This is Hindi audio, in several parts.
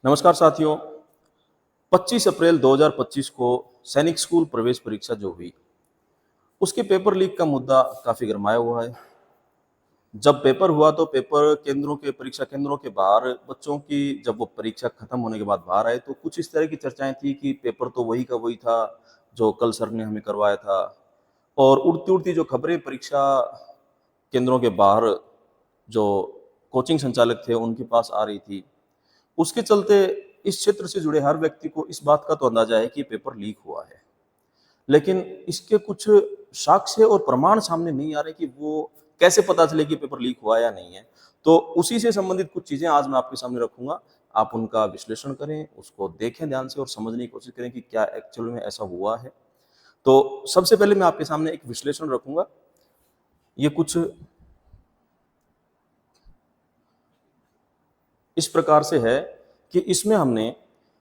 नमस्कार साथियों। 25 अप्रैल 2025 को सैनिक स्कूल प्रवेश परीक्षा जो हुई, उसके पेपर लीक का मुद्दा काफी गरमाया हुआ है। जब पेपर हुआ तो पेपर केंद्रों के परीक्षा केंद्रों के बाहर बच्चों की जब वो परीक्षा खत्म होने के बाद बाहर आए तो कुछ इस तरह की चर्चाएं थी कि पेपर तो वही का वही था जो कल सर ने हमें करवाया था। और उड़ती उड़ती जो खबरें परीक्षा केंद्रों के बाहर जो कोचिंग संचालक थे उनके पास आ रही थी, उसके चलते इस क्षेत्र से जुड़े हर व्यक्ति को इस बात का तो अंदाजा है कि पेपर लीक हुआ है। लेकिन इसके कुछ साक्ष्य और प्रमाण सामने नहीं आ रहे कि वो कैसे पता चले कि पेपर लीक हुआ या नहीं है। तो उसी से संबंधित कुछ चीजें आज मैं आपके सामने रखूंगा। आप उनका विश्लेषण करें, उसको देखें ध्यान से और समझने की कोशिश करें कि क्या एक्चुअल में ऐसा हुआ है। तो सबसे पहले मैं आपके सामने एक विश्लेषण रखूंगा। ये कुछ इस प्रकार से है कि इसमें हमने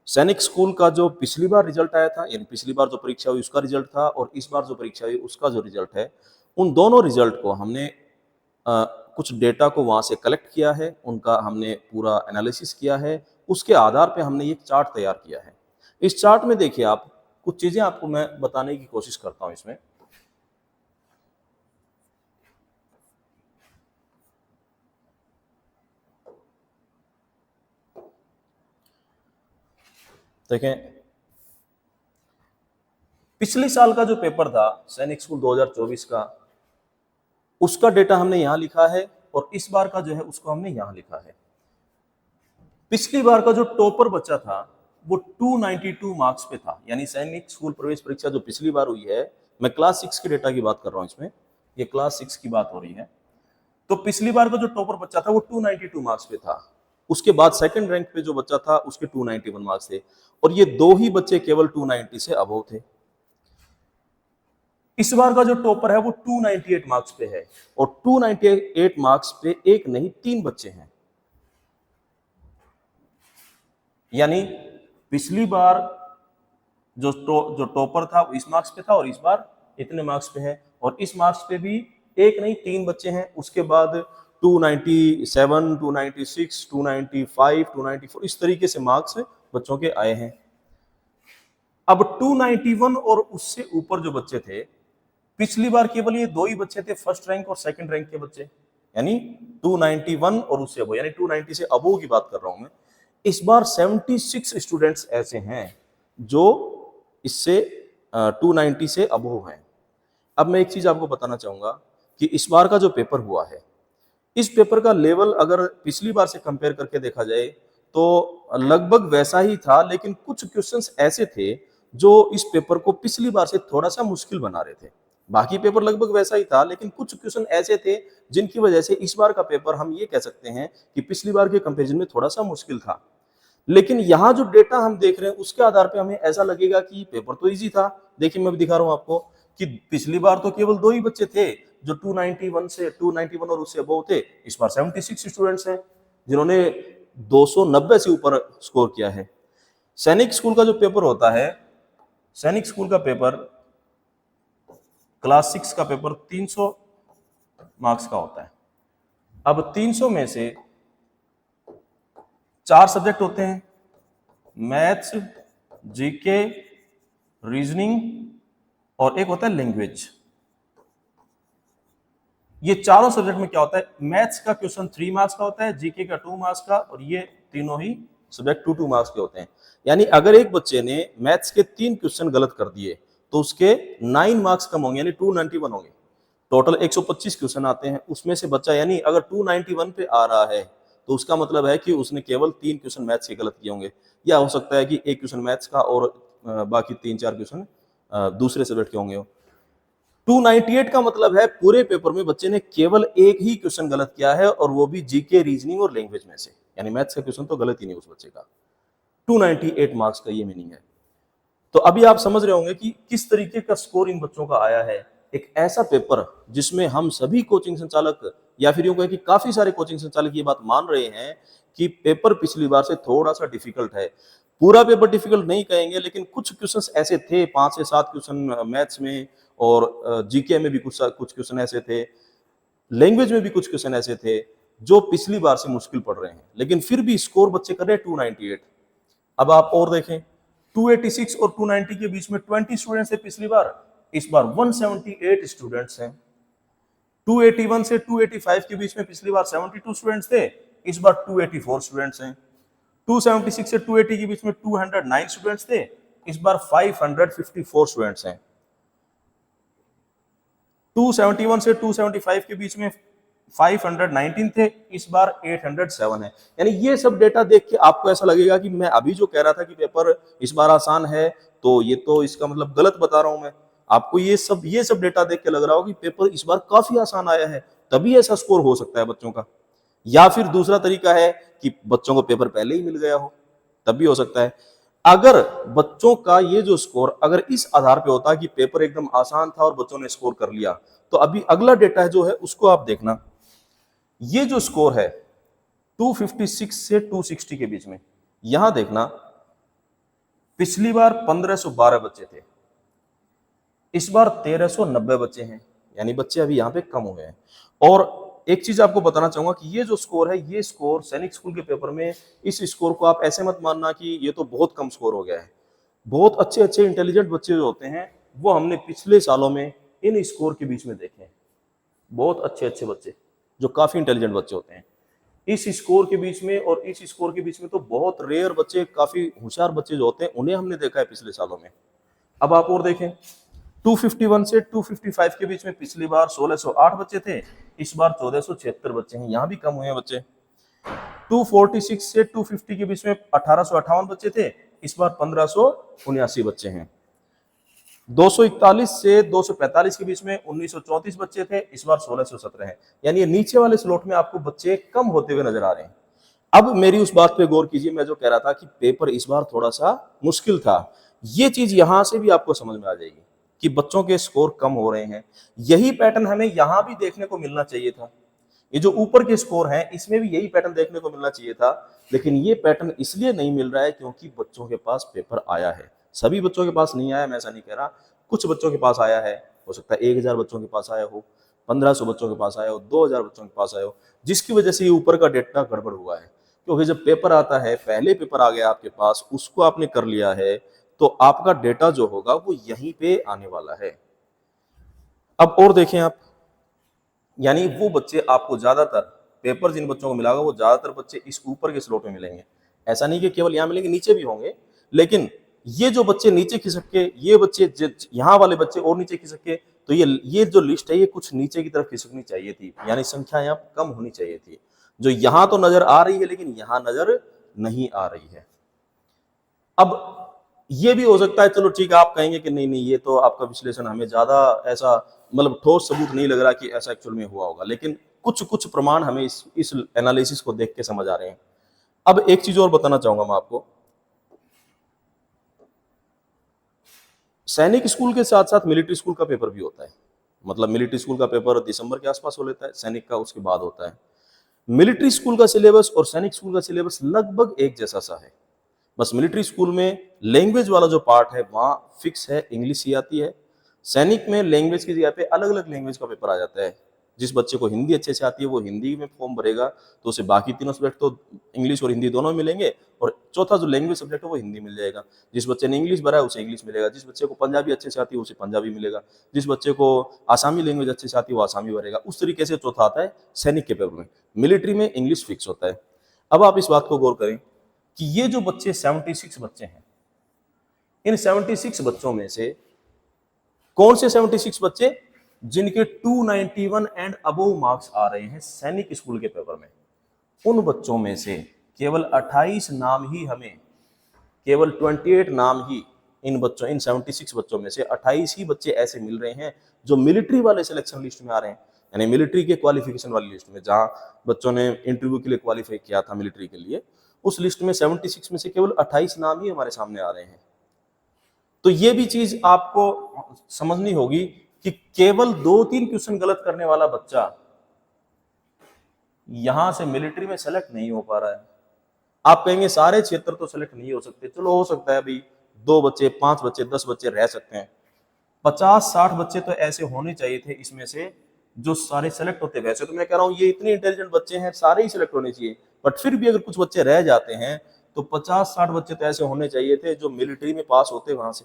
सैनिक स्कूल का जो पिछली बार रिजल्ट आया था, यानी पिछली बार जो परीक्षा हुई उसका रिजल्ट था, और इस बार जो परीक्षा हुई उसका जो रिजल्ट है, उन दोनों रिजल्ट को हमने कुछ डेटा को वहां से कलेक्ट किया है, उनका हमने पूरा एनालिसिस किया है। उसके आधार पे हमने एक चार्ट तैयार किया है। इस चार्ट में देखिए, आप कुछ चीजें आपको मैं बताने की कोशिश करता हूं इसमें। देखें, पिछले साल का जो पेपर था सैनिक स्कूल 2024 का, उसका डेटा हमने यहां लिखा है, और इस बार का जो है उसको हमने यहां लिखा है। पिछली बार का जो टॉपर बच्चा था वो 292 मार्क्स पे था, यानी सैनिक स्कूल प्रवेश परीक्षा जो पिछली बार हुई है, मैं क्लास 6 के डेटा की बात कर रहा हूं इसमें, ये क्लास 6 की बात हो रही है। तो पिछली बार का जो टॉपर बच्चा था वो 292 मार्क्स पे था। उसके बाद सेकंड रैंक पे जो बच्चा था उसके 291 मार्क्स थे, और ये दो ही बच्चे केवल 290 से अबव थे। इस बार का जो टॉपर है वो 298 मार्क्स पे है, और 298 मार्क्स पे एक नहीं तीन बच्चे हैं। यानी पिछली बार जो टॉपर था वो इस मार्क्स पे था, और इस बार इतने मार्क्स पे है, और इस मार्क्स पे भी एक नहीं तीन बच्चे हैं। उसके बाद 297, 296, 295, 294 इस तरीके से मार्क्स बच्चों के आए हैं। अब 291 और उससे ऊपर जो बच्चे थे, पिछली बार केवल ये दो ही बच्चे थे, फर्स्ट रैंक और सेकंड रैंक के बच्चे, यानी 291 और उससे अबो, यानी 290 से अबो की बात कर रहा हूं मैं। इस बार 76 स्टूडेंट्स ऐसे हैं जो इससे 290 से अबो हैं। अब मैं एक चीज आपको बताना चाहूंगा कि इस बार का जो पेपर हुआ है, इस पेपर का लेवल अगर पिछली बार से कंपेयर करके देखा जाए तो लगभग वैसा ही था, लेकिन कुछ क्वेश्चंस ऐसे थे जो इस पेपर को पिछली बार से थोड़ा सा मुश्किल बना रहे थे। बाकी पेपर लगभग वैसा ही था, लेकिन कुछ क्वेश्चन ऐसे थे जिनकी वजह से इस बार का पेपर हम ये कह सकते हैं कि पिछली बार के कंपैरिजन में थोड़ा सा मुश्किल था। लेकिन यहाँ जो डेटा हम देख रहे हैं उसके आधार पे हमें ऐसा लगेगा कि पेपर तो इजी था। देखिए, मैं भी दिखा रहा हूं आपको कि पिछली बार तो केवल दो ही बच्चे थे जो 291 और उससे अबव थे। इस बार 76 स्टूडेंट्स हैं जिन्होंने 290 से ऊपर स्कोर किया है। सैनिक स्कूल का जो पेपर होता है, सैनिक स्कूल का पेपर क्लास 6 का पेपर 300 मार्क्स का होता है। अब 300 में से 4 सब्जेक्ट होते हैं, मैथ्स, जीके, रीजनिंग और एक होता है लैंग्वेज। ये चारों सब्जेक्ट में क्या होता है, मैथ्स का क्वेश्चन 3 मार्क्स का होता है, जीके का 2 मार्क्स का, और ये तीनों ही सब्जेक्ट 2-2 मार्क्स के होते हैं। यानी अगर एक बच्चे ने मैथ्स के 3 क्वेश्चन गलत कर दिए तो उसके 9 मार्क्स कम होंगे, यानी 291 होंगे। टोटल 125 क्वेश्चन आते हैं, उसमें से बच्चा यानी अगर 291 पे आ रहा है तो उसका मतलब है कि उसने केवल 3 क्वेश्चन मैथ्स के गलत किए होंगे, या हो सकता है कि एक क्वेश्चन मैथ्स का और बाकी 3-4 क्वेश्चन दूसरे सब्जेक्ट के होंगे। 298 का मतलब है पूरे पेपर में बच्चे ने केवल एक ही क्वेश्चन गलत किया है, और वो भी जीके, रीजनिंग और लैंग्वेज में से, यानी मैथ्स का क्वेश्चन तो गलत ही नहीं उस बच्चे का। 298 मार्क्स का ये मीनिंग है। तो अभी आप समझ रहे होंगे कि किस तरीके का स्कोर इन बच्चों का आया है। एक ऐसा पेपर जिसमें हम सभी कोचिंग संचालक, या फिर यूं कहें कि काफी सारे कोचिंग संचालक ये बात मान रहे हैं कि पेपर पिछली बार से थोड़ा सा डिफिकल्ट है। पूरा पेपर डिफिकल्ट नहीं कहेंगे, लेकिन कुछ क्वेश्चंस ऐसे थे, 5 से 7 क्वेश्चन मैथ्स में, और जीके में भी कुछ क्वेश्चन ऐसे थे, लैंग्वेज में भी कुछ क्वेश्चन ऐसे थे जो पिछली बार से मुश्किल पड़ रहे हैं, लेकिन फिर भी स्कोर बच्चे कर रहे हैं 298। अब आप और देखें, 286 और 290 के बीच में 20 स्टूडेंट्स थे पिछली बार, इस बार 178 स्टूडेंट्स हैं। 281 से 285 के बीच में पिछली बार 72 स्टूडेंट्स थे, इस बार 284 स्टूडेंट्स हैं। 276 से 280 के बीच में 209 स्टूडेंट्स थे, इस बार 554 स्टूडेंट्स हैं। 271 से 275 के बीच में 519 थे, इस बार 807 है। यानी ये सब डेटा देख के आपको ऐसा लगेगा कि मैं अभी जो कह रहा था कि पेपर इस बार आसान है, तो ये तो इसका मतलब गलत बता रहा हूं मैं आपको। ये सब डेटा देख के लग रहा हो कि पेपर इस बार काफी आसान आया है, तभी ऐसा स्कोर हो सकता है बच्चों का। या फिर दूसरा तरीका है कि बच्चों को पेपर पहले ही मिल गया हो, तब भी हो सकता है। अगर बच्चों का ये जो स्कोर अगर इस आधार पे होता कि पेपर एकदम आसान था और बच्चों ने स्कोर कर लिया, तो अभी अगला डेटा जो है उसको आप देखना। ये जो स्कोर है 256 से 260 के बीच में, यहां देखना पिछली बार 1512 बच्चे थे, इस बार 1390 बच्चे हैं, यानी बच्चे अभी यहां पे कम हुए हैं। और एक चीज आपको बताना चाहूंगा कि ये जो स्कोर है, ये स्कोर सैनिक स्कूल के पेपर में, इस स्कोर को आप ऐसे मत मानना कि ये तो बहुत कम स्कोर हो गया है। बहुत अच्छे अच्छे इंटेलिजेंट बच्चे जो होते हैं वो हमने पिछले सालों में इन स्कोर के बीच में देखे हैं। बहुत अच्छे अच्छे बच्चे जो काफी इंटेलिजेंट बच्चे होते हैं, इस स्कोर के बीच में और इस स्कोर के बीच में तो बहुत रेयर बच्चे, काफी होशियार बच्चे जो होते हैं, उन्हें हमने देखा है पिछले सालों में। अब आप और देखें, 251 से 255 के बीच में पिछली बार 1608 बच्चे थे, इस बार 1476 बच्चे हैं, यहां भी कम हुए हैं बच्चे। 246 से 250 के बीच में 1858 बच्चे थे, इस बार 1579 बच्चे हैं। 241 से 245 के बीच में 1934 बच्चे थे, इस बार 1617 हैं। यानी ये नीचे वाले स्लॉट में आपको बच्चे कम होते हुए नजर आ रहे हैं। अब मेरी उस बात पे गौर कीजिए, मैं जो कह रहा था कि पेपर इस बार थोड़ा सा मुश्किल था, ये चीज यहां से भी आपको समझ में आ जाएगी कि बच्चों के स्कोर कम हो रहे हैं। यही पैटर्न हमें यहां भी देखने को मिलना चाहिए था। ये जो ऊपर के स्कोर हैं, इसमें भी यही पैटर्न देखने को मिलना चाहिए था, लेकिन ये पैटर्न इसलिए नहीं मिल रहा है क्योंकि बच्चों के पास पेपर आया है। सभी बच्चों के पास नहीं आया, मैं ऐसा नहीं कह रहा, कुछ बच्चों के पास आया है। हो सकता है 1000 बच्चों के पास आया हो, 1500 बच्चों के पास आया हो, 2000 बच्चों के पास आया हो, जिसकी वजह से ये ऊपर का डेटा गड़बड़ हुआ है। क्योंकि जब पेपर आता है, पहले पेपर आ गया आपके पास, उसको आपने कर लिया है, तो आपका डेटा जो होगा वो यहीं पे आने वाला है। अब और देखें आप, यानी वो बच्चे आपको ज्यादातर, पेपर जिन बच्चों को मिला होगा वो ज्यादातर बच्चे इस ऊपर के स्लॉट में मिलेंगे। ऐसा नहीं कि केवल यहां मिलेंगे, नीचे भी होंगे, लेकिन ये जो बच्चे नीचे खिसक के, ये बच्चे यहाँ वाले बच्चे और नीचे खिसक के, तो ये जो लिस्ट है ये कुछ नीचे की तरफ खिसकनी चाहिए थी, यानी संख्या यहाँ कम होनी चाहिए थी। जो यहाँ तो नजर आ रही है लेकिन यहाँ नजर नहीं आ रही है। अब ये भी हो सकता है, चलो ठीक है, आप कहेंगे कि नहीं नहीं ये तो आपका विश्लेषण हमें ज्यादा ऐसा मतलब ठोस सबूत नहीं लग रहा कि ऐसा एक्चुअल में हुआ होगा, लेकिन कुछ कुछ प्रमाण हमें इस एनालिसिस को देख के समझ आ रहे हैं। अब एक चीज और बताना चाहूंगा मैं आपको, सैनिक स्कूल के साथ साथ मिलिट्री स्कूल का पेपर भी होता है। मतलब मिलिट्री स्कूल का पेपर दिसंबर के आसपास हो लेता है, सैनिक का उसके बाद होता है। मिलिट्री स्कूल का सिलेबस और सैनिक स्कूल का सिलेबस लगभग एक जैसा सा है। बस मिलिट्री स्कूल में लैंग्वेज वाला जो पार्ट है वहां फिक्स है, इंग्लिश ही आती है। सैनिक में लैंग्वेज की जगह पे अलग अलग लैंग्वेज का पेपर आ जाता है। जिस बच्चे को हिंदी अच्छे से आती है वो हिंदी में फॉर्म भरेगा, तो उसे बाकी तीनों सब्जेक्ट तो इंग्लिश और हिंदी दोनों मिलेंगे, और चौथा जो लैंग्वेज सब्जेक्ट है वो हिंदी मिल जाएगा। जिस बच्चे ने इंग्लिश भरा है उसे इंग्लिश मिलेगा, जिस बच्चे को पंजाबी अच्छे से आती है उसे पंजाबी मिलेगा, जिस बच्चे को आसामी लैंग्वेज अच्छे से आती है वो आसामी भरेगा। उस तरीके से चौथा आता है सैनिक के पेपर में। मिलिट्री में इंग्लिश फिक्स होता है। अब आप इस बात को गौर करें कि ये जो बच्चे 76 बच्चे हैं, इन 76 बच्चों में से कौन से 76 बच्चे जिनके 291 एंड अबव मार्क्स आ रहे हैं सैनिक स्कूल के पेपर में, उन बच्चों में से केवल 28 नाम ही हमें, केवल 28 नाम ही इन 76 बच्चों में से 28 ही बच्चे ऐसे मिल रहे हैं जो मिलिट्री वाले सिलेक्शन लिस्ट में आ रहे हैं, यानी मिलिट्री के क्वालिफिकेशन वाली लिस्ट में, जहां बच्चों ने इंटरव्यू के लिए क्वालिफाई किया था मिलिट्री के लिए, उस लिस्ट में 76 में से केवल 28 नाम ही हमारे सामने आ रहे हैं। तो ये भी चीज आपको समझनी होगी कि केवल 2-3 क्वेश्चन गलत करने वाला बच्चा यहां से मिलिट्री में सेलेक्ट नहीं हो पा रहा है। आप कहेंगे सारे क्षेत्र तो सेलेक्ट नहीं हो सकते, चलो हो सकता है भाई 2 बच्चे, 5 बच्चे, 10 बच्चे रह सकते हैं, 50-60 बच्चे तो ऐसे होने चाहिए थे इसमें से जो सारे सेलेक्ट होते। वैसे तो मैं कह रहा हूं ये इतने इंटेलिजेंट बच्चे हैं, सारे ही सिलेक्ट होने चाहिए, बट फिर भी अगर कुछ बच्चे रह जाते हैं तो 50-60 बच्चे तो ऐसे होने चाहिए थे जो मिलिट्री में पास होते वहां से,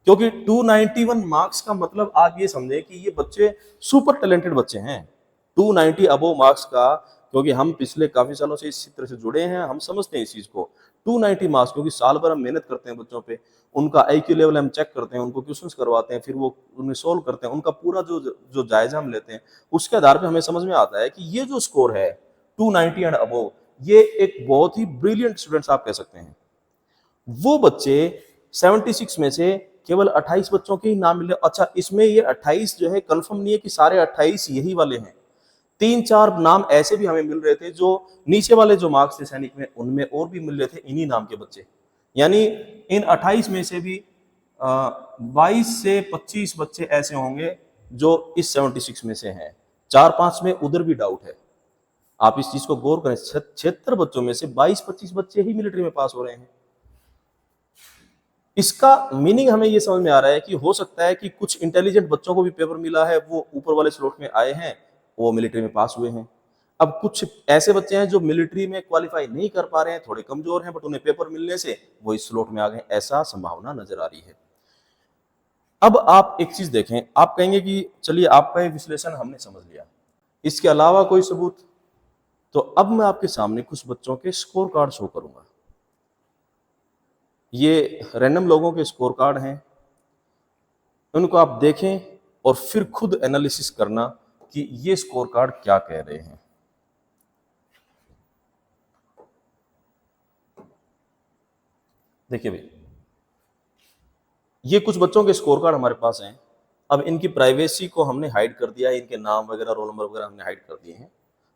क्योंकि 291 मार्क्स का मतलब आप ये समझे कि ये बच्चे सुपर टैलेंटेड बच्चे हैं। 290 अबोव मार्क्स का, क्योंकि हम पिछले काफी सालों से इस तरह से जुड़े हैं, हम समझते हैं इस चीज को। 290 मार्क्स, क्योंकि साल भर हम मेहनत करते हैं बच्चों पे, उनका आईक्यू लेवल हम चेक करते हैं, उनको क्वेश्चंस करवाते हैं, फिर वो उन्हें सोल्व करते हैं, उनका पूरा जो जो जायजा हम लेते हैं, उसके आधार पे हमें समझ में आता है कि ये जो स्कोर है 290 एंड अबोव, ये एक बहुत ही ब्रिलियंट स्टूडेंट्स आप कह सकते हैं। वो बच्चे 76 में से केवल 28 बच्चों के ही नाम मिले। अच्छा, इसमें ये 28 जो है कंफर्म नहीं है कि सारे 28 यही वाले हैं। 3-4 नाम ऐसे भी हमें मिल रहे थे जो नीचे वाले जो मार्क्स थे सैनिक में, उनमें और भी मिल रहे थे इन्हीं नाम के बच्चे। यानी इन 28 में से भी 22 से 25 बच्चे ऐसे होंगे जो इस 76 में से हैं। 4-5 में उधर भी डाउट है। आप इस चीज को गौर करें, 76 बच्चों में से 22-25 बच्चे ही मिलिट्री में पास हो रहे हैं। इसका मीनिंग हमें ये समझ में आ रहा है कि हो सकता है कि कुछ इंटेलिजेंट बच्चों को भी पेपर मिला है, वो ऊपर वाले स्लॉट में आए हैं, वो मिलिट्री में पास हुए हैं। अब कुछ ऐसे बच्चे हैं जो मिलिट्री में क्वालिफाई नहीं कर पा रहे हैं, थोड़े कमजोर हैं, बट उन्हें पेपर मिलने से वो इस स्लॉट में आ गए, ऐसा संभावना नजर आ रही है। अब आप एक चीज देखें, आप कहेंगे कि चलिए आपका ये विश्लेषण हमने समझ लिया, इसके अलावा कोई सबूत? तो अब मैं आपके सामने कुछ बच्चों के स्कोर कार्ड शो करूंगा। ये रैंडम लोगों के स्कोर कार्ड हैं, उनको आप देखें और फिर खुद एनालिसिस करना कि ये स्कोर कार्ड क्या कह रहे हैं। देखिए भाई, ये कुछ बच्चों के स्कोर कार्ड हमारे पास हैं। अब इनकी प्राइवेसी को हमने हाइड कर दिया है, इनके नाम वगैरह, रोल नंबर वगैरह हमने हाइड कर दिए हैं,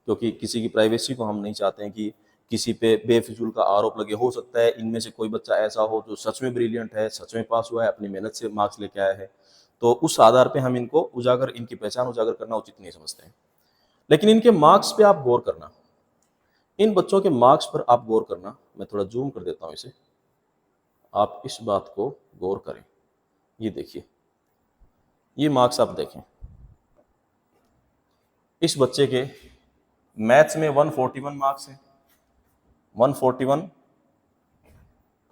क्योंकि किसी की प्राइवेसी को हम नहीं चाहते हैं कि किसी पे बेफिजूल का आरोप लगे। हो सकता है इनमें से कोई बच्चा ऐसा हो जो सच में ब्रिलियंट है, सच में पास हुआ है, अपनी मेहनत से मार्क्स लेके आया है, तो उस आधार पे हम इनको उजागर, इनकी पहचान उजागर करना उचित नहीं समझते हैं। लेकिन इनके मार्क्स पे आप गौर करना, इन बच्चों के मार्क्स पर आप गौर करना। मैं थोड़ा जूम कर देता हूं इसे, आप इस बात को गौर करें। ये देखिए, ये मार्क्स आप देखें, इस बच्चे के मैथ्स में 141 मार्क्स है, 141,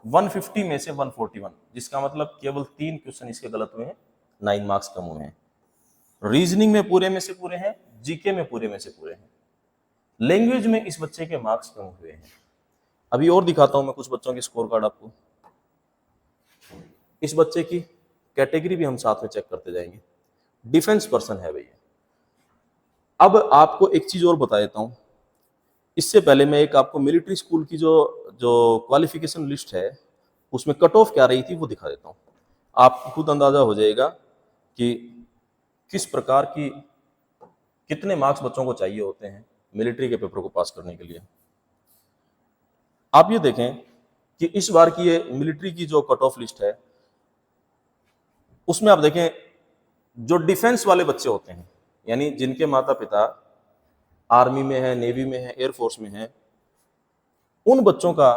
150 में से 141, जिसका मतलब केवल 3 क्वेश्चन इसके गलत हुए हैं, 9 मार्क्स कम हुए हैं। रीजनिंग में पूरे में से पूरे हैं, जीके में पूरे में से पूरे हैं, लैंग्वेज में इस बच्चे के मार्क्स कम हुए हैं। अभी और दिखाता हूं मैं कुछ बच्चों के स्कोर कार्ड आपको। इस बच्चे की कैटेगरी भी हम साथ में चेक करते जाएंगे। डिफेंस पर्सन है भैया। अब आपको एक चीज और बता देता हूं, इससे पहले मैं एक आपको मिलिट्री स्कूल की जो क्वालिफिकेशन लिस्ट है, उसमें कट ऑफ क्या रही थी वो दिखा देता हूं। आपको खुद अंदाजा हो जाएगा कि किस प्रकार की, कितने मार्क्स बच्चों को चाहिए होते हैं मिलिट्री के पेपर को पास करने के लिए। आप ये देखें कि इस बार की ये मिलिट्री की जो कट ऑफ लिस्ट है, उसमें आप देखें जो डिफेंस वाले बच्चे होते हैं, यानी जिनके माता पिता आर्मी में है, नेवी में है, एयरफोर्स में है, उन बच्चों का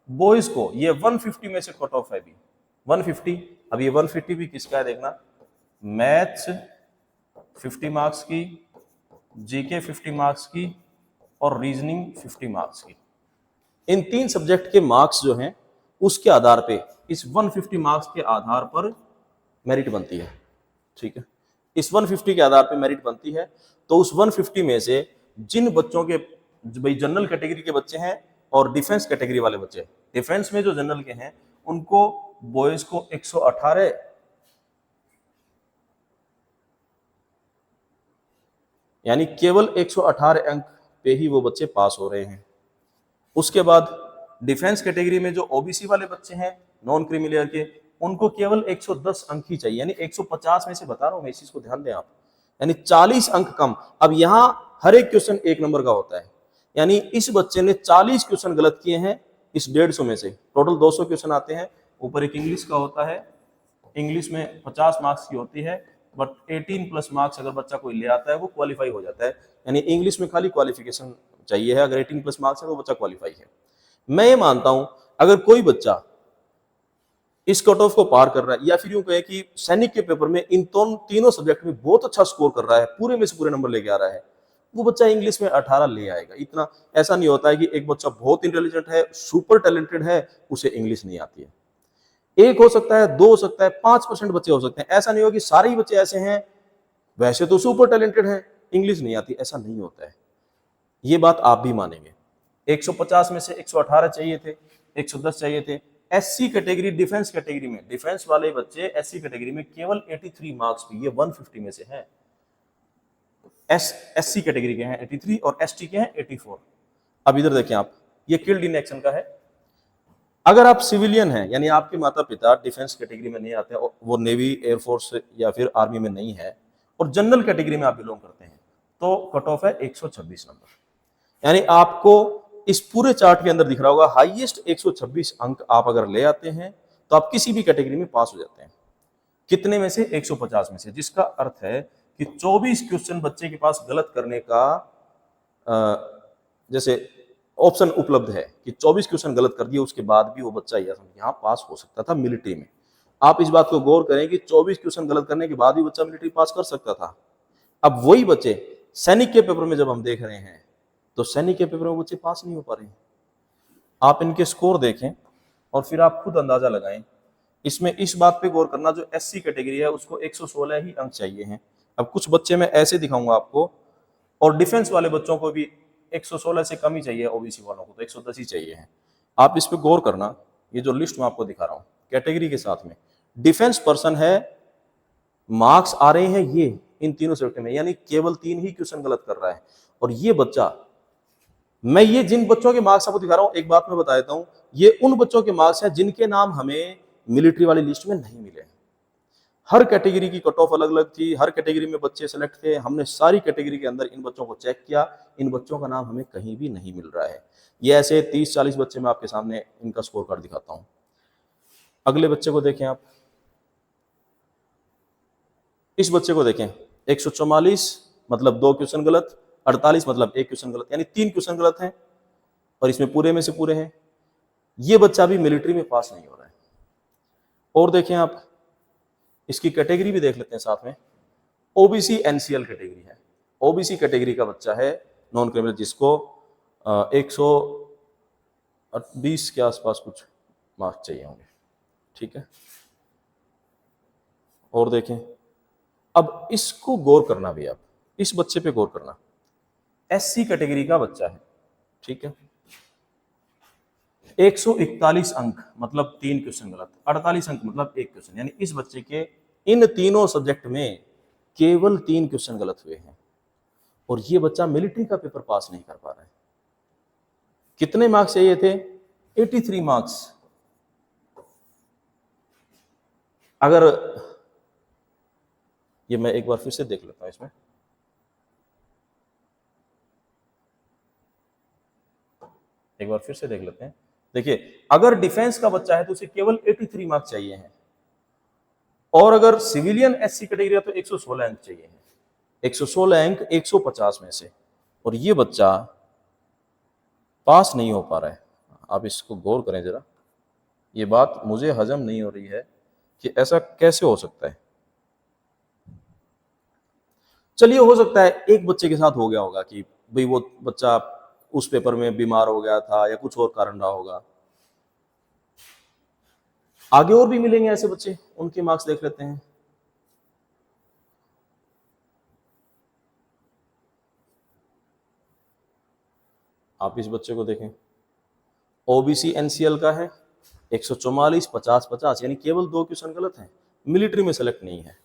बॉयज को ये 150 में से कट ऑफ है भी 150। अब ये 150 भी किसका है देखना, मैथ्स 50 मार्क्स की, जीके 50 मार्क्स की और रीजनिंग 50 मार्क्स की। इन 3 सब्जेक्ट के मार्क्स जो हैं उसके आधार पे इस 150 मार्क्स के आधार पर मेरिट बनती है। ठीक है, इस 150 के आधार पे मेरिट बनती है। तो उस 150 में से जिन बच्चों के, भाई जनरल कैटेगरी के बच्चे हैं और डिफेंस कैटेगरी वाले बच्चे, डिफेंस में जो जनरल के हैं उनको बॉयज को 118, यानी केवल 118 अंक पे ही वो बच्चे पास हो रहे हैं। उसके बाद डिफेंस कैटेगरी में जो ओबीसी वाले बच्चे हैं, नॉन क्रीमी के, उनको केवल 110 अंक ही चाहिए, यानी 150 में से बता रहा हूं मैं, इस चीज को ध्यान दें आप, यानी 40 अंक कम। अब यहां हर एक क्वेश्चन 1 नंबर का होता है, यानी इस बच्चे ने 40 क्वेश्चन गलत किए हैं इस 150 में से। टोटल 200 क्वेश्चन आते हैं, ऊपर एक इंग्लिश का होता है, इंग्लिश में 50 मार्क्स की होती है, बट 18 प्लस मार्क्स अगर बच्चा कोई ले आता है वो क्वालिफाई हो जाता है, यानी इंग्लिश में खाली क्वालिफिकेशन चाहिए है, अगर 18 प्लस मार्क्स है तो बच्चा क्वालिफाई है। मैं ये मानता हूं अगर कोई बच्चा इस कट ऑफ को पार कर रहा है, या फिर यूं कहे कि सैनिक के पेपर में इन तीनों सब्जेक्ट में बहुत अच्छा स्कोर कर रहा है, पूरे में से पूरे नंबर लेके आ रहा है, वो बच्चा इंग्लिश में 18 ले आएगा। इतना ऐसा नहीं होता है कि एक बच्चा बहुत इंटेलिजेंट है, सुपर टैलेंटेड है, उसे इंग्लिश नहीं आती है। एक हो सकता है, दो हो सकता है, 5% बच्चे हो सकते हैं। ऐसा नहीं हो कि सारे ही बच्चे ऐसे हैं, वैसे तो सुपर टैलेंटेड है, इंग्लिश नहीं आती, ऐसा नहीं होता है। ये बात आप भी मानेंगे। 150 में से 118 चाहिए थे, 110 चाहिए थे। एससी कैटेगरी, डिफेंस कैटेगरी में, डिफेंस वाले बच्चे एससी कैटेगरी में केवल 83 मार्क्स भी, ये 150 में से है। एससी कैटेगरी के हैं 83 और एसटी के हैं 84। अब इधर देखें आप, ये किल्ड इन एक्शन का है। अगर आप सिविलियन हैं, यानी आपके माता पिता डिफेंस कैटेगरी में नहीं आते, वो नेवी, एयरफोर्स या फिर आर्मी में नहीं है, और जनरल कैटेगरी में आप बिलोंग करते हैं, तो कट ऑफ है 126 नंबर। यानी आपको इस पूरे चार्ट के अंदर दिख रहा होगा, हाईएस्ट 126 अंक आप अगर ले आते हैं तो आप किसी भी कैटेगरी में पास हो जाते हैं। कितने में से? 150 में से, जिसका अर्थ है कि 24 क्वेश्चन बच्चे के पास गलत करने का जैसे ऑप्शन उपलब्ध है कि 24 क्वेश्चन गलत कर दिए, उसके बाद भी वो बच्चा यहाँ पास हो सकता था मिलिट्री में। आप इस बात को गौर करें कि 24 क्वेश्चन गलत करने के बाद भी बच्चा मिलिट्री पास कर सकता था। अब वही बच्चे सैनिक के पेपर में जब हम देख रहे हैं, तो सैनिक के पेपर में बच्चे पास नहीं हो पा रहे हैं। आप इनके स्कोर देखें और फिर आप खुद अंदाजा लगाएं। इसमें इस बात पे गौर करना, जो एससी कैटेगरी है उसको 116 ही अंक चाहिए हैं। अब कुछ बच्चे मैं ऐसे दिखाऊंगा आपको, और डिफेंस वाले बच्चों को भी 116 से कम ही चाहिए, ओबीसी वालों को तो 110 ही चाहिए हैं। आप इस पे गौर करना, ये जो लिस्ट मैं आपको दिखा रहा हूं कैटेगरी के साथ में, डिफेंस पर्सन है, मार्क्स आ रहे हैं ये इन तीनों सब्जेक्ट में, यानी केवल 3 ही क्वेश्चन गलत कर रहा है। और ये बच्चा, मैं ये जिन बच्चों के मार्क्स आपको दिखा रहा हूं, एक बात मैं बता देता हूं, ये उन बच्चों के मार्क्स हैं जिनके नाम हमें मिलिट्री वाली लिस्ट में नहीं मिले। हर कैटेगरी की कट ऑफ अलग अलग थी, हर कैटेगरी में बच्चे सेलेक्ट थे, हमने सारी कैटेगरी के अंदर इन बच्चों को चेक किया, इन बच्चों का नाम हमें कहीं भी नहीं मिल रहा है। ये ऐसे 30-40 बच्चे मैं आपके सामने इनका स्कोर कार्ड दिखाता हूं। अगले बच्चे को देखें आप, इस बच्चे को देखें, 144 मतलब 2 क्वेश्चन गलत, 48 मतलब 1 क्वेश्चन गलत, यानी 3 क्वेश्चन गलत हैं, और इसमें पूरे में से पूरे हैं। ये बच्चा भी मिलिट्री में पास नहीं हो रहा है। और देखें आप, इसकी कैटेगरी भी देख लेते हैं साथ में, ओबीसी एनसीएल कैटेगरी है, ओबीसी कैटेगरी का बच्चा है, नॉन क्रिमिनल, जिसको 120 के आसपास कुछ मार्क्स चाहिए होंगे, ठीक है। और देखें, अब इसको गौर करना भी, आप इस बच्चे पे गौर करना, एससी कैटेगरी का बच्चा है, ठीक है, 141 अंक मतलब 3 क्वेश्चन गलत, 48 अंक मतलब 1 क्वेश्चन, यानी इस बच्चे के इन तीनों सब्जेक्ट में केवल 3 क्वेश्चन गलत हुए हैं, और ये बच्चा मिलिट्री का पेपर पास नहीं कर पा रहा है। कितने मार्क्स चाहिए थे? 83 मार्क्स। अगर ये मैं एक बार फिर से देख लेता हूं, इसमें एक बार फिर से देख लेते हैं। देखिए, अगर डिफेंस का बच्चा है तो उसे केवल 83 मार्क्स चाहिए हैं, और अगर सिविलियन एससी कैटेगरी है तो 116 अंक चाहिए हैं। 116 अंक 150 में से, और ये बच्चा पास नहीं हो पा रहा है। आप इसको गौर करें जरा, ये बात मुझे हजम नहीं हो रही है कि ऐसा कैसे हो सकता है। चलिए, हो सकता है एक बच्चे के साथ हो गया होगा कि भाई वो बच्चा उस पेपर में बीमार हो गया था या कुछ और कारण रहा होगा। आगे और भी मिलेंगे ऐसे बच्चे, उनके मार्क्स देख लेते हैं। आप इस बच्चे को देखें, ओबीसी एनसीएल का है, 144, 50, 50, यानी केवल 2 क्वेश्चन गलत हैं, मिलिट्री में सेलेक्ट नहीं है।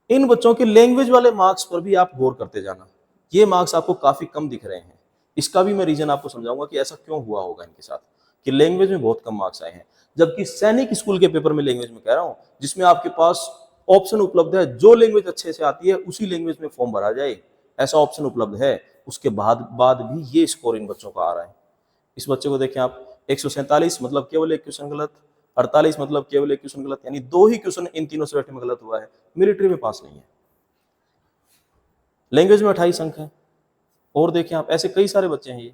इन बच्चों के लैंग्वेज वाले मार्क्स पर भी आप गौर करते जाना, ये मार्क्स आपको काफी कम दिख रहे हैं। इसका भी मैं रीजन आपको समझाऊंगा कि ऐसा क्यों हुआ होगा इनके साथ, कि लैंग्वेज में बहुत कम मार्क्स आए हैं। जबकि सैनिक स्कूल के पेपर में, लैंग्वेज में कह रहा हूं, जिसमें आपके पास ऑप्शन उपलब्ध है, जो लैंग्वेज अच्छे से आती है उसी लैंग्वेज में फॉर्म भरा जाए, ऐसा ऑप्शन उपलब्ध है, उसके बाद भी ये स्कोर इन बच्चों का आ रहा है। इस बच्चे को देखें आप, 147 मतलब केवल 1 क्वेश्चन गलत, 48 मतलब केवल 1 क्वेश्चन गलत, यानी 2 ही क्वेश्चन इन तीनों सब्जेक्ट में गलत हुआ है, मिलिट्री में पास नहीं है। लैंग्वेज में 28 अंक है। और देखें आप, ऐसे कई सारे बच्चे हैं। ये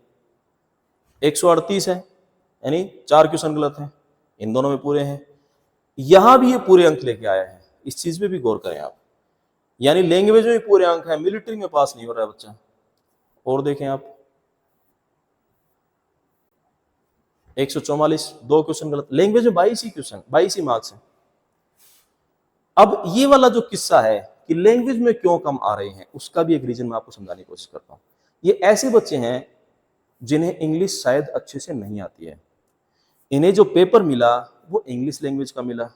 138 है, यानी 4 क्वेश्चन गलत हैं, इन दोनों में पूरे हैं। यहां भी ये पूरे अंक लेके आया है, इस चीज पे भी गौर करें आप, यानी लैंग्वेज में पूरे अंक है, मिलिट्री में पास नहीं हो रहा है बच्चा। और देखें आप 144, 2 क्वेश्चन गलत। लैंग्वेज में 22 ही क्वेश्चन, 22 ही मार्क्स हैं। अब ये वाला जो किस्सा है कि लैंग्वेज में क्यों कम आ रहे हैं, उसका भी एक रीजन मैं आपको समझाने की कोशिश करता हूं। ये ऐसे बच्चे हैं जिन्हें इंग्लिश शायद अच्छे से नहीं आती है। इन्हें जो पेपर मिला वो इंग्लिश लैंग्वेज का मिला।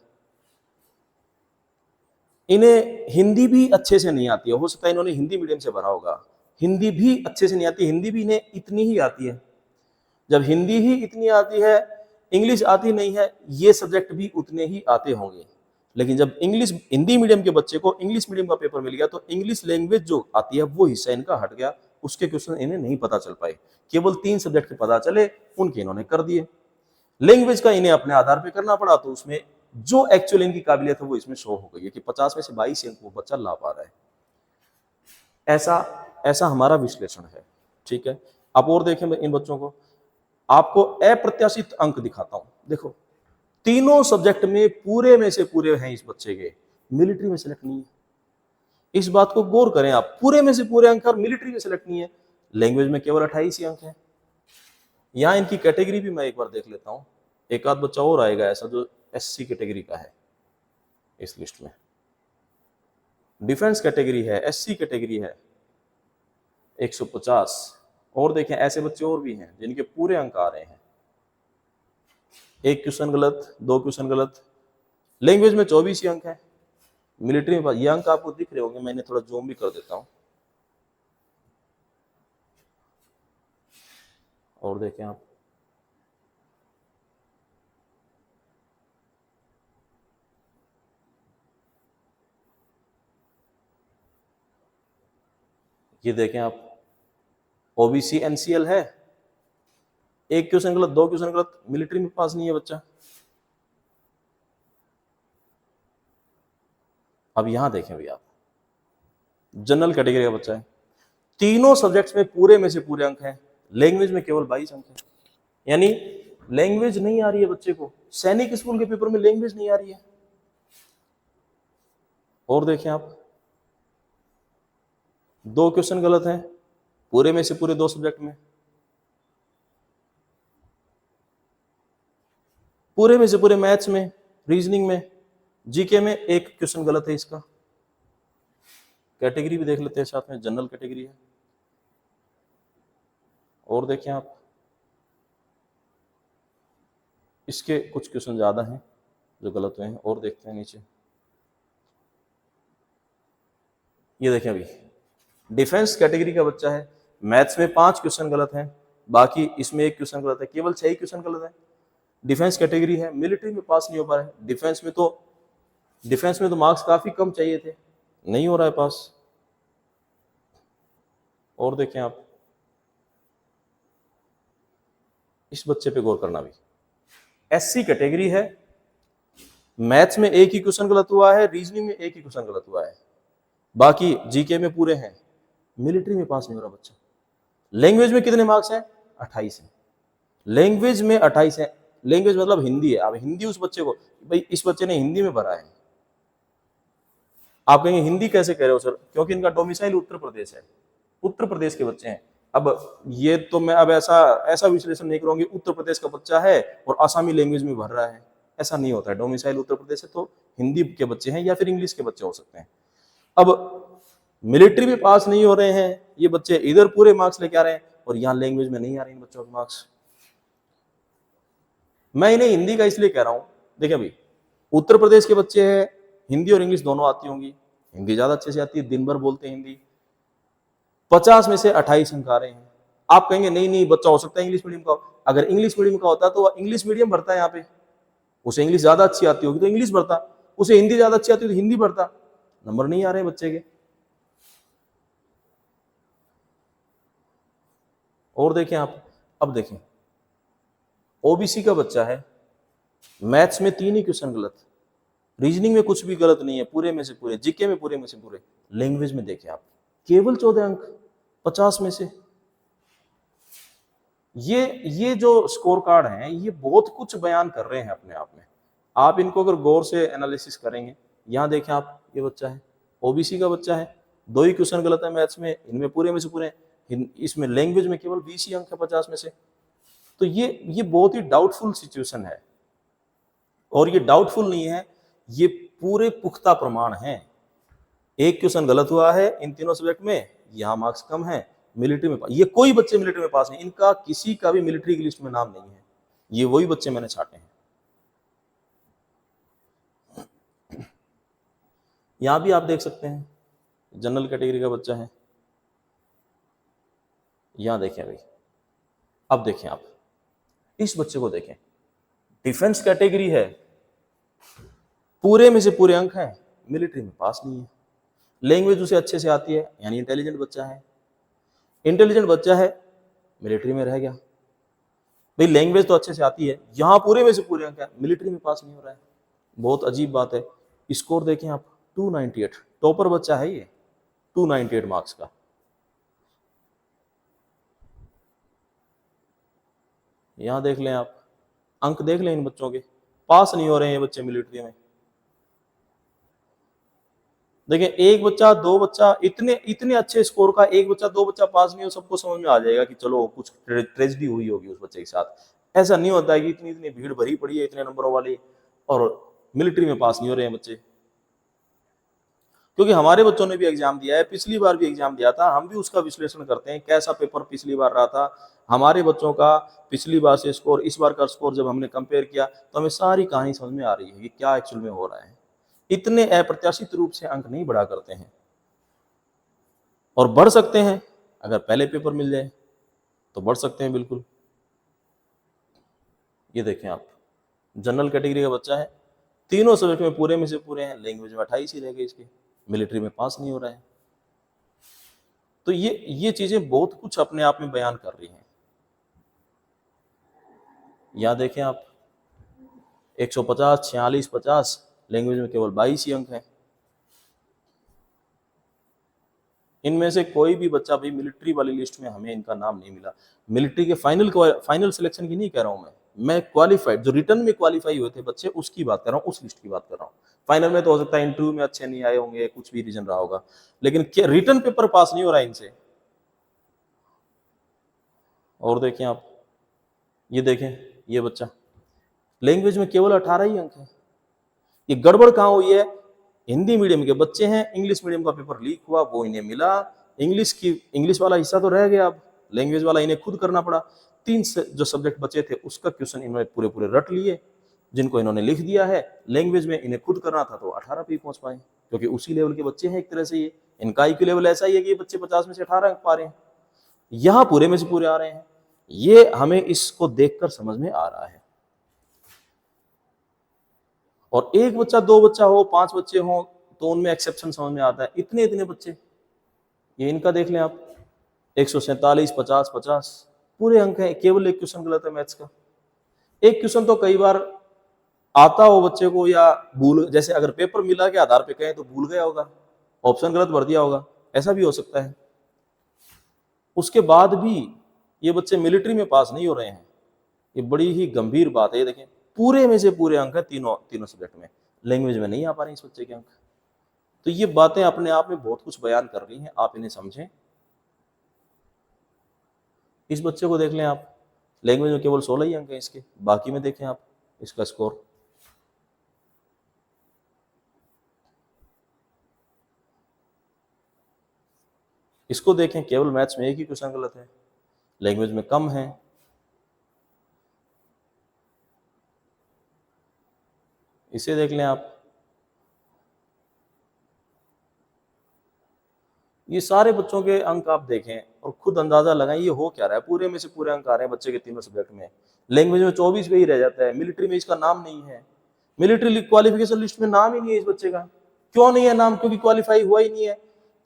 इन्हें हिंदी भी अच्छे से नहीं आती है, हो सकता है इन्होंने हिंदी मीडियम से भरा होगा, हिंदी भी अच्छे से नहीं आती, हिंदी भी इन्हें इतनी ही आती है। जब हिंदी ही इतनी आती है, इंग्लिश आती नहीं है, ये सब्जेक्ट भी उतने ही आते होंगे। लेकिन जब इंग्लिश हिंदी मीडियम के बच्चे को इंग्लिश मीडियम का पेपर मिल गया तो इंग्लिश लैंग्वेज जो आती है वो हिस्सा इनका हट गया, उसके क्वेश्चन इन्हें नहीं पता चल पाए। केवल 3 सब्जेक्ट के पता चले, उनके इन्होंने कर दिए। लैंग्वेज का इन्हें अपने आधार पे करना पड़ा, तो उसमें जो एक्चुअल इनकी काबिलियत है वो इसमें शो हो गई है कि 50 में से 22 अंक वो बच्चा ला पा रहा है। ऐसा हमारा विश्लेषण है। ठीक है, अब और देखें इन बच्चों को, आपको अप्रत्याशित अंक दिखाता हूं। देखो, तीनों सब्जेक्ट में पूरे में से पूरे हैं इस बच्चे के, मिलिट्री में सिलेक्ट नहीं है। इस बात को गौर करें आप, पूरे में से पूरे अंक और मिलिट्री में सिलेक्ट नहीं है। लैंग्वेज में केवल 28 ही अंक है। यहां इनकी कैटेगरी भी मैं एक बार देख लेता हूं, एक आध बच्चा और आएगा ऐसा जो एससी कैटेगरी का है इस लिस्ट में। डिफेंस कैटेगरी है, एससी कैटेगरी है 150। और देखें ऐसे बच्चे और भी हैं जिनके पूरे अंक आ रहे हैं। 1 क्वेश्चन गलत, 2 क्वेश्चन गलत। लैंग्वेज में 24 ही अंक है, मिलिट्री में ये अंक आपको दिख रहे होंगे, मैंने थोड़ा जूम भी कर देता हूं। और देखें आप, ये देखें आप, ओबीसी एनसीएल है, 1 क्वेश्चन गलत, 2 क्वेश्चन गलत, मिलिट्री में पास नहीं है बच्चा। अब यहां देखें भैया आप, जनरल कैटेगरी का बच्चा है, तीनों सब्जेक्ट्स में पूरे में से पूरे अंक हैं, लैंग्वेज में केवल 22 अंक है। यानी लैंग्वेज नहीं आ रही है बच्चे को, सैनिक स्कूल के पेपर में लैंग्वेज नहीं आ रही है। और देखें आप, 2 क्वेश्चन गलत हैं पूरे में से पूरे 2 सब्जेक्ट में, पूरे में से पूरे मैथ्स में, रीजनिंग में, जीके में 1 क्वेश्चन गलत है इसका। कैटेगरी भी देख लेते हैं साथ में, जनरल कैटेगरी है। और देखें आप, इसके कुछ क्वेश्चन ज्यादा हैं जो गलत हुए हैं। और देखते हैं नीचे, ये देखें अभी डिफेंस कैटेगरी का बच्चा है, मैथ्स में 5 क्वेश्चन गलत हैं, बाकी इसमें 1 क्वेश्चन गलत है, केवल 6 क्वेश्चन गलत है। डिफेंस कैटेगरी है, मिलिट्री में पास नहीं हो पा रहा है। डिफेंस में तो मार्क्स काफी कम चाहिए थे, नहीं हो रहा है पास। और देखें आप, इस बच्चे पे गौर करना भी, एससी कैटेगरी है, मैथ्स में 1 ही क्वेश्चन गलत हुआ है, रीजनिंग में 1 ही क्वेश्चन गलत हुआ है, बाकी जीके में पूरे हैं। मिलिट्री में पास नहीं हो रहा बच्चा। लैंग्वेज में कितने मार्क्स हैं? 28 है। लैंग्वेज में 28 है, लैंग्वेज मतलब हिंदी है। अब हिंदी उस बच्चे को, भाई इस बच्चे ने हिंदी में भरा है, आप कहेंगे हिंदी कैसे कह रहे हो सर? क्योंकि इनका डोमिसाइल उत्तर प्रदेश है, उत्तर प्रदेश के बच्चे हैं। अब ये तो मैं अब ऐसा विश्लेषण नहीं करूंगी उत्तर प्रदेश का बच्चा है और आसामी लैंग्वेज में भर रहा है, ऐसा नहीं होता है। डोमिसाइल उत्तर प्रदेश है तो हिंदी के बच्चे हैं या फिर इंग्लिश के बच्चे हो सकते हैं। अब मिलिट्री में पास नहीं हो रहे हैं ये बच्चे, इधर पूरे मार्क्स लेके आ रहे हैं और यहाँ लैंग्वेज में नहीं आ रहे इन बच्चों के मार्क्स। मैं इन्हें हिंदी का इसलिए कह रहा हूं, देखिए भाई उत्तर प्रदेश के बच्चे हैं, हिंदी और इंग्लिश दोनों आती होंगी, हिंदी ज्यादा अच्छे से आती है, दिन भर बोलते हैं हिंदी। 50 में से 28 अंक आ रहे हैं। आप कहेंगे नहीं नहीं बच्चा हो सकता है इंग्लिश मीडियम का, अगर इंग्लिश मीडियम का होता तो इंग्लिश मीडियम भरता है यहाँ पे, उसे इंग्लिश ज्यादा अच्छी आती होगी तो इंग्लिश भरता, उसे हिंदी ज्यादा अच्छी आती होगी तो हिंदी भरता। नंबर नहीं आ रहे बच्चे के। और देखें आप, अब देखें ओबीसी का बच्चा है, मैथ्स में 3 ही क्वेश्चन गलत, रीजनिंग में कुछ भी गलत नहीं है, पूरे में से पूरे, जीके में पूरे में से पूरे। लैंग्वेज में देखें आप, केवल 14 अंक 50 में से। ये जो स्कोर कार्ड हैं ये बहुत कुछ बयान कर रहे हैं अपने आप में। आप इनको अगर गौर से एनालिसिस करेंगे, यहां देखें आप, ये बच्चा है ओबीसी का बच्चा है, 2 ही क्वेश्चन गलत है मैथ्स में, इनमें पूरे में से पूरे। इसमें लैंग्वेज में केवल 20 ही अंक है 50 में से। तो ये बहुत ही डाउटफुल सिचुएशन है, और ये डाउटफुल नहीं है, ये पूरे पुख्ता प्रमाण है। एक क्वेश्चन गलत हुआ है इन तीनों सब्जेक्ट में, यहां मार्क्स कम है। मिलिट्री में ये कोई बच्चे मिलिट्री में पास नहीं, इनका किसी का भी मिलिट्री की लिस्ट में नाम नहीं है। ये वही बच्चे मैंने छाटे हैं। यहां भी आप देख सकते हैं जनरल कैटेगरी का बच्चा है, यहां देखें भाई। अब देखें आप इस बच्चे को देखें, डिफेंस कैटेगरी है, पूरे में से पूरे अंक हैं, मिलिट्री में पास नहीं है। लैंग्वेज उसे अच्छे से आती है, यानी इंटेलिजेंट बच्चा है। इंटेलिजेंट बच्चा है, मिलिट्री में रह गया। भाई लैंग्वेज तो अच्छे से आती है, यहां पूरे में से पूरे अंक है, मिलिट्री में पास नहीं हो रहा है। बहुत अजीब बात है। स्कोर देखें आप, 298, टॉपर बच्चा है ये, 298 मार्क्स का। यहां देख लें आप, अंक देख लें इन बच्चों के, पास नहीं हो रहे हैं ये बच्चे मिलिट्री में। देखिए एक बच्चा, दो बच्चा, इतने अच्छे स्कोर का एक बच्चा, दो बच्चा पास नहीं हो, सबको समझ में आ जाएगा कि चलो कुछ ट्रेजेडी हुई होगी उस बच्चे के साथ। ऐसा नहीं होता है कि इतनी इतनी भीड़ भरी पड़ी है इतने नंबरों वाली और मिलिट्री में पास नहीं हो रहे हैं बच्चे। क्योंकि हमारे बच्चों ने भी एग्जाम दिया है, पिछली बार भी एग्जाम दिया था, हम भी उसका विश्लेषण करते हैं कैसा पेपर पिछली बार रहा था। हमारे बच्चों का पिछली बार से स्कोर, इस बार का स्कोर जब हमने कंपेयर किया तो हमें सारी कहानी समझ में आ रही है कि क्या एक्चुअल में हो रहा है। इतने अप्रत्याशित रूप से अंक नहीं बढ़ा करते हैं, और बढ़ सकते हैं अगर पहले पेपर मिल जाए तो बढ़ सकते हैं बिल्कुल। ये देखें आप, जनरल कैटेगरी का बच्चा है, तीनों सब्जेक्ट में पूरे में से पूरे हैं, लैंग्वेज में 28 ही रह गए इसके, मिलिट्री में पास नहीं हो रहा है। तो ये चीजें बहुत कुछ अपने आप में बयान कर रही हैं। यहां देखें आप, 150, 46, 50, लैंग्वेज में केवल 22 ही अंक हैं। इनमें से कोई भी बच्चा भी मिलिट्री वाली लिस्ट में हमें इनका नाम नहीं मिला। मिलिट्री के फाइनल सिलेक्शन की नहीं कह रहा हूं मैं क्वालिफाइड, जो रिटर्न में क्वालिफाई हुए थे बच्चे, उसकी बात कर रहा हूं, उस लिस्ट की बात कर रहा हूं। फाइनल में तो हो सकता है इंटरव्यू में अच्छे नहीं आए होंगे, कुछ भी रीजन रहा होगा, लेकिन रिटर्न पेपर पास नहीं हो रहा है इनसे। और देखें आप, ये देखें, ये बच्चा लैंग्वेज में केवल 18 ही अंक है। ये गड़बड़ कहां हुई है? हिंदी मीडियम के बच्चे हैं, इंग्लिश मीडियम का पेपर लीक हुआ, वो इन्हें मिला, इंग्लिश वाला हिस्सा तो रह गया, अब लैंग्वेज वाला इन्हें खुद करना पड़ा। 3 जो सब्जेक्ट बचे थे उसका क्वेश्चन इन्होंने पूरे पूरे रट लिए, जिनको इन्होंने लिख दिया है। लैंग्वेज में इन्हें खुद करना था तो 18 पे पहुंच पाए, क्योंकि उसी लेवल के बच्चे हैं एक तरह से। ये इनका IQ लेवल ऐसा ही है कि ये बच्चे 50 में से 18 अंक पा रहे हैं, यहां पूरे में से पूरे आ रहे हैं। ये हमें इसको देखकर समझ में आ रहा है। और एक बच्चा, दो बच्चा हो, 5 बच्चे हो तो उनमें एक्सेप्शन समझ में आता है। इतने इतने बच्चे, ये इनका देख लें आप, 147, 50, 50 पूरे अंक हैं, केवल एक क्वेश्चन गलत है मैथ्स का। एक क्वेश्चन तो कई बार आता हो बच्चे को, या भूल, जैसे अगर पेपर मिला के आधार पे कहें तो भूल गया होगा, ऑप्शन गलत भर दिया होगा, ऐसा भी हो सकता है। उसके बाद भी ये बच्चे मिलिट्री में पास नहीं हो रहे हैं, ये बड़ी ही गंभीर बात है। ये देखें, पूरे में से पूरे अंक है तीनों सब्जेक्ट में, लैंग्वेज में नहीं आ पा रहे इस बच्चे के अंक। तो ये बातें अपने आप में बहुत कुछ बयान कर रही हैं, आप इन्हें समझें। इस बच्चे को देख लें आप, लैंग्वेज में केवल 16 ही अंक हैं इसके, बाकी में देखें आप इसका स्कोर। इसको देखें, केवल मैथ्स में एक ही क्वेश्चन गलत है, लैंग्वेज में कम है। इसे देख लें आप, ये सारे बच्चों के अंक आप देखें और खुद अंदाजा लगाएं ये हो क्या रहा है। पूरे में से पूरे अंक आ रहे हैं बच्चे के तीनों सब्जेक्ट में, लैंग्वेज में 24 पे ही रह जाता है, मिलिट्री में इसका नाम नहीं है, मिलिट्री क्वालिफिकेशन लिस्ट में नाम ही नहीं है इस बच्चे का। क्यों नहीं है नाम? क्योंकि क्वालिफाई हुआ ही नहीं है।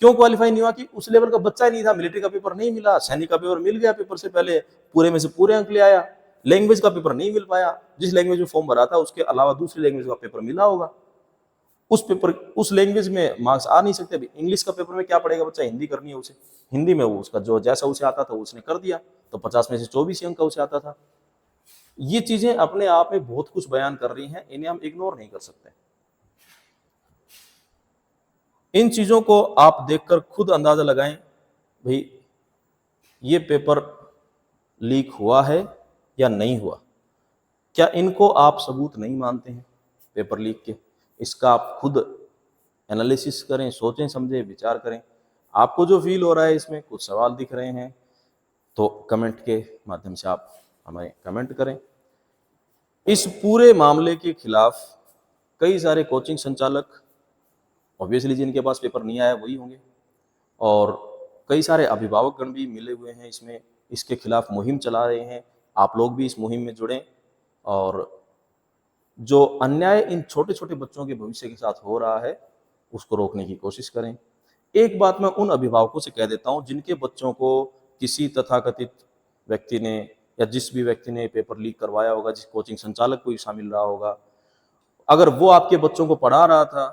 क्यों क्वालिफाई नहीं हुआ? कि उस लेवल का बच्चा ही नहीं था। मिलिट्री का पेपर नहीं मिला, सैनिक का पेपर मिल गया, पेपर से पहले पूरे में से पूरे अंक ले आया। लैंग्वेज का पेपर नहीं मिल पाया, जिस लैंग्वेज में फॉर्म भरा था उसके अलावा दूसरी लैंग्वेज का पेपर मिला होगा, उस लैंग्वेज में मार्क्स आ नहीं सकते। अभी इंग्लिश का पेपर में क्या पड़ेगा बच्चा? हिंदी करनी है उसे, हिंदी में वो उसका जो जैसा उसे आता था उसने कर दिया, तो 50 में से 24 अंक का उसे आता था। ये चीजें अपने आप में बहुत कुछ बयान कर रही हैं, इन्हें हम इग्नोर नहीं कर सकते। इन चीजों को आप देखकर खुद अंदाजा लगाएं भाई, ये पेपर लीक हुआ है या नहीं हुआ, क्या इनको आप सबूत नहीं मानते हैं पेपर लीक के? इसका आप खुद एनालिसिस करें, सोचें, समझें, विचार करें। आपको जो फील हो रहा है, इसमें कुछ सवाल दिख रहे हैं तो कमेंट के माध्यम से आप हमें कमेंट करें। इस पूरे मामले के खिलाफ कई सारे कोचिंग संचालक, ऑब्वियसली जिनके पास पेपर नहीं आया वही होंगे, और कई सारे अभिभावकगण भी मिले हुए हैं इसमें, इसके खिलाफ मुहिम चला रहे हैं। आप लोग भी इस मुहिम में जुड़ें और जो अन्याय इन छोटे छोटे बच्चों के भविष्य के साथ हो रहा है उसको रोकने की कोशिश करें। एक बात मैं उन अभिभावकों से कह देता हूं जिनके बच्चों को किसी तथाकथित व्यक्ति ने या जिस भी व्यक्ति ने पेपर लीक करवाया होगा, जिस कोचिंग संचालक को शामिल रहा होगा, अगर वो आपके बच्चों को पढ़ा रहा था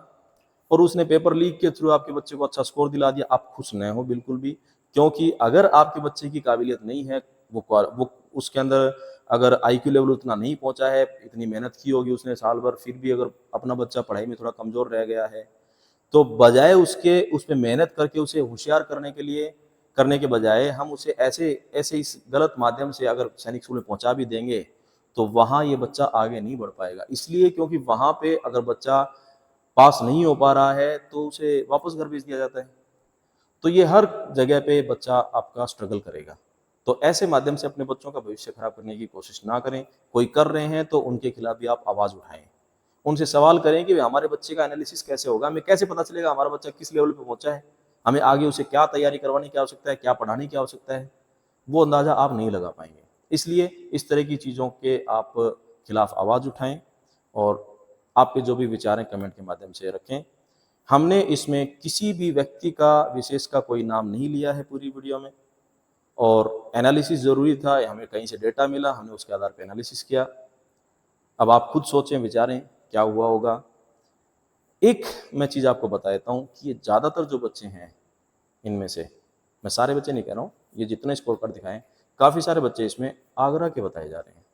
और उसने पेपर लीक के थ्रू आपके बच्चे को अच्छा स्कोर दिला दिया, आप खुश न हो बिल्कुल भी। क्योंकि अगर आपके बच्चे की काबिलियत नहीं है, वो उसके अंदर अगर आईक्यू लेवल उतना नहीं पहुंचा है, इतनी मेहनत की होगी उसने साल भर, फिर भी अगर अपना बच्चा पढ़ाई में थोड़ा कमजोर रह गया है, तो बजाय उसके उस पर मेहनत करके उसे होशियार करने के बजाय हम उसे ऐसे ऐसे इस गलत माध्यम से अगर सैनिक स्कूल में पहुंचा भी देंगे तो वहां ये बच्चा आगे नहीं बढ़ पाएगा। इसलिए क्योंकि वहां पे अगर बच्चा पास नहीं हो पा रहा है तो उसे वापस घर भेज दिया जाता है। तो ये हर जगह पे बच्चा आपका स्ट्रगल करेगा। तो ऐसे माध्यम से अपने बच्चों का भविष्य खराब करने की कोशिश ना करें। कोई कर रहे हैं तो उनके खिलाफ भी आप आवाज उठाएं, उनसे सवाल करें कि हमारे बच्चे का एनालिसिस कैसे होगा, हमें कैसे पता चलेगा हमारा बच्चा किस लेवल पे पहुंचा है, हमें आगे उसे क्या तैयारी करवाने की आवश्यकता है, क्या पढ़ाने की आवश्यकता है, वो अंदाजा आप नहीं लगा पाएंगे। इसलिए इस तरह की चीज़ों के आप खिलाफ आवाज़ उठाएं और आपके जो भी विचार हैं कमेंट के माध्यम से रखें। हमने इसमें किसी भी व्यक्ति का विशेष का कोई नाम नहीं लिया है पूरी वीडियो में, और एनालिसिस ज़रूरी था, हमें कहीं से डेटा मिला, हमने उसके आधार पर एनालिसिस किया। अब आप खुद सोचें, विचारें क्या हुआ होगा। एक मैं चीज़ आपको बता देता हूँ कि ये ज़्यादातर जो बच्चे हैं इनमें से, मैं सारे बच्चे नहीं कह रहा हूँ, ये जितने स्कोर कार्ड दिखाएं काफ़ी सारे बच्चे इसमें आगरा के बताए जा रहे हैं।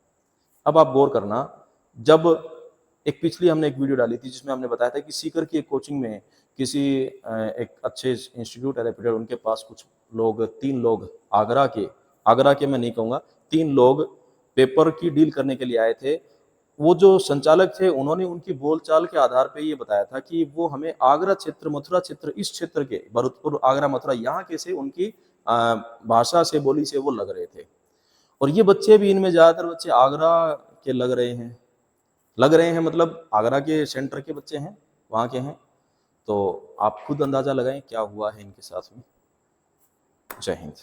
अब आप गौर करना, जब एक पिछली हमने एक वीडियो डाली थी जिसमें हमने बताया था कि सीकर की एक कोचिंग में किसी एक अच्छे इंस्टीट्यूट है रेप्यूटेड, उनके पास कुछ लोग 3 लोग आगरा के मैं नहीं कहूँगा, 3 लोग पेपर की डील करने के लिए आए थे। वो जो संचालक थे उन्होंने उनकी बोलचाल के आधार पे ये बताया था कि वो हमें आगरा क्षेत्र, मथुरा क्षेत्र, इस क्षेत्र के भरतपुर, आगरा, मथुरा, यहाँ के से उनकी भाषा से, बोली से वो लग रहे थे। और ये बच्चे भी, इनमें ज़्यादातर बच्चे आगरा के लग रहे हैं मतलब आगरा के सेंटर के बच्चे हैं, वहाँ के हैं। तो आप खुद अंदाज़ा लगाएं क्या हुआ है इनके साथ में। जय हिंद।